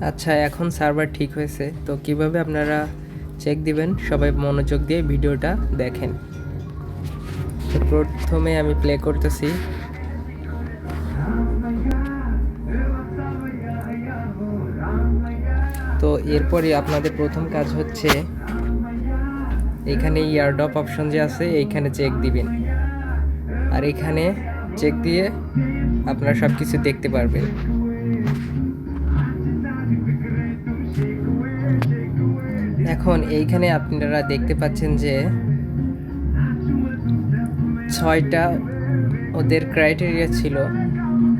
আচ্ছা, এখন সার্ভার ঠিক হয়েছে, তো কিভাবে আপনারা চেক দিবেন সবাই মনোযোগ দিয়ে ভিডিওটা দেখেন। তো প্রথমে আমি প্লে করতেছি। তো এরপরে আপনাদের প্রথম কাজ হচ্ছে এখানে ইয়ারড্রপ অপশন যে আছে এইখানে চেক দিবেন, আর এখানে চেক দিয়ে আপনারা সব কিছু দেখতে পারবেন। এখন এইখানে আপনারা দেখতে পাচ্ছেন যে 6টা ওদের ক্রাইটেরিয়া ছিল।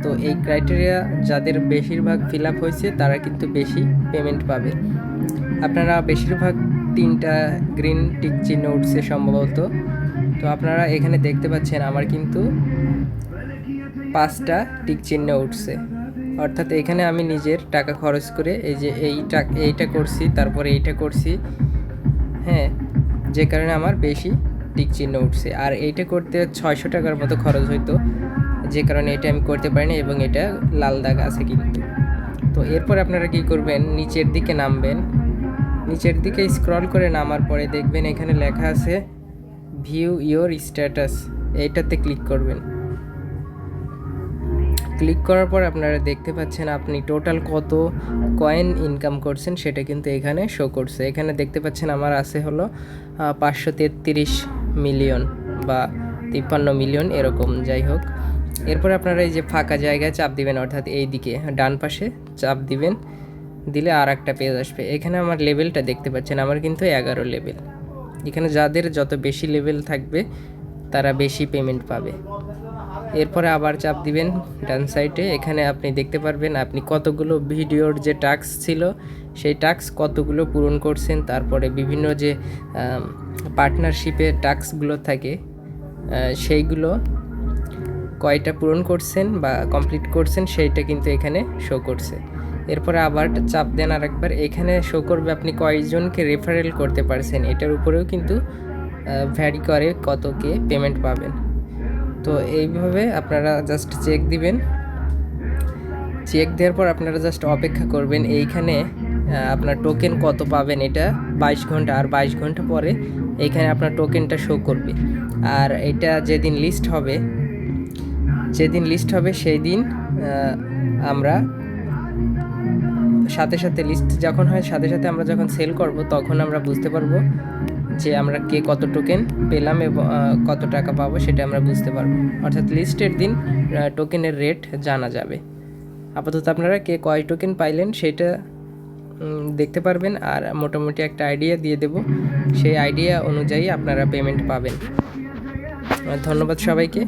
তো এই ক্রাইটেরিয়া যাদের বেশিরভাগ ফিল আপ হয়েছে তারা কিন্তু বেশি পেমেন্ট পাবে। আপনারা বেশিরভাগ 3টা গ্রিন টিক চিহ্ন উঠছে সম্ভবত। তো আপনারা এখানে দেখতে পাচ্ছেন আমার কিন্তু 5টা টিক চিহ্ন উঠছে, অর্থাৎ এখানে আমি নিজের টাকা খরচ করে এই যে এইটা করছি, তারপরে এইটা করছি, হ্যাঁ, যে কারণে আমার বেশি টিক চিহ্ন উঠছে। আর এইটা করতে 600 টাকার মতো খরচ হইতো, যে কারণে এটা আমি করতে পারিনি এবং এটা লাল দাগ আছে কিন্তু। তো এরপর আপনারা কি করবেন, নিচের দিকে নামবেন, নিচের দিকে স্ক্রল করে নামার পরে দেখবেন এখানে লেখা আছে ভিউ ইওর স্ট্যাটাস, এইটাতে ক্লিক করবেন। ক্লিক করার পর আপনারা দেখতে পাচ্ছেন আপনি টোটাল কত কয়েন ইনকাম করছেন সেটা কিন্তু এখানে শো করছে। এখানে দেখতে পাচ্ছেন আমার আছে হলো 533 মিলিয়ন বা 53 মিলিয়ন এরকম, যাই হোক। এরপর আপনারা এই যে ফাঁকা জায়গায় চাপ দিবেন, অর্থাৎ এই দিকে ডান পাশে চাপ দিবেন, দিলে আর একটা পেজ আসবে। এখানে আমার লেভেলটা দেখতে পাচ্ছেন, আমার কিন্তু 11 লেভেল। এখানে যাদের যত বেশি লেভেল থাকবে তারা বেশি পেমেন্ট পাবে। এরপরে আবার চাপ দিবেন ডান সাইডে, এখানে আপনি দেখতে পারবেন আপনি কতগুলো ভিডিওর যে টাস্ক ছিল সেই টাস্ক কতগুলো পূরণ করছেন, তারপরে বিভিন্ন যে পার্টনারশিপের টাস্কগুলো থাকে সেইগুলো কয়টা পূরণ করছেন বা কমপ্লিট করছেন সেইটা কিন্তু এখানে শো করছে। এরপরে আবার চাপ দেন আর একবার, এখানে শো করবে আপনি কয়জনকে রেফারেল করতে পারছেন, এটার উপরেও কিন্তু ভ্যারি করে কতকে পেমেন্ট পাবেন। তো এইভাবে আপনারা জাস্ট চেক দিবেন। চেক দেওয়ার পর আপনারা জাস্ট অপেক্ষা করবেন। এইখানে আপনার টোকেন কত পাবেন এটা 22 ঘন্টা, আর 22 ঘন্টা পরে এইখানে আপনার টোকেনটা শো করবে। আর এটা যেদিন লিস্ট হবে সেই দিন আমরা সাথে সাথে লিস্ট যখন হয় সাথে সাথে আমরা যখন সেল করব তখন আমরা বুঝতে পারবো যে আমরা কে কত টোকেন পেলাম এবং কত টাকা পাবো সেটা আমরা বুঝতে পারবো। অর্থাৎ লিস্টের দিন টোকেনের রেট জানা যাবে। আপাতত আপনারা কে কয় টোকেন পাইলেন সেটা দেখতে পারবেন, আর মোটামুটি একটা আইডিয়া দিয়ে দেব, সেই আইডিয়া অনুযায়ী আপনারা পেমেন্ট পাবেন। ধন্যবাদ সবাইকে।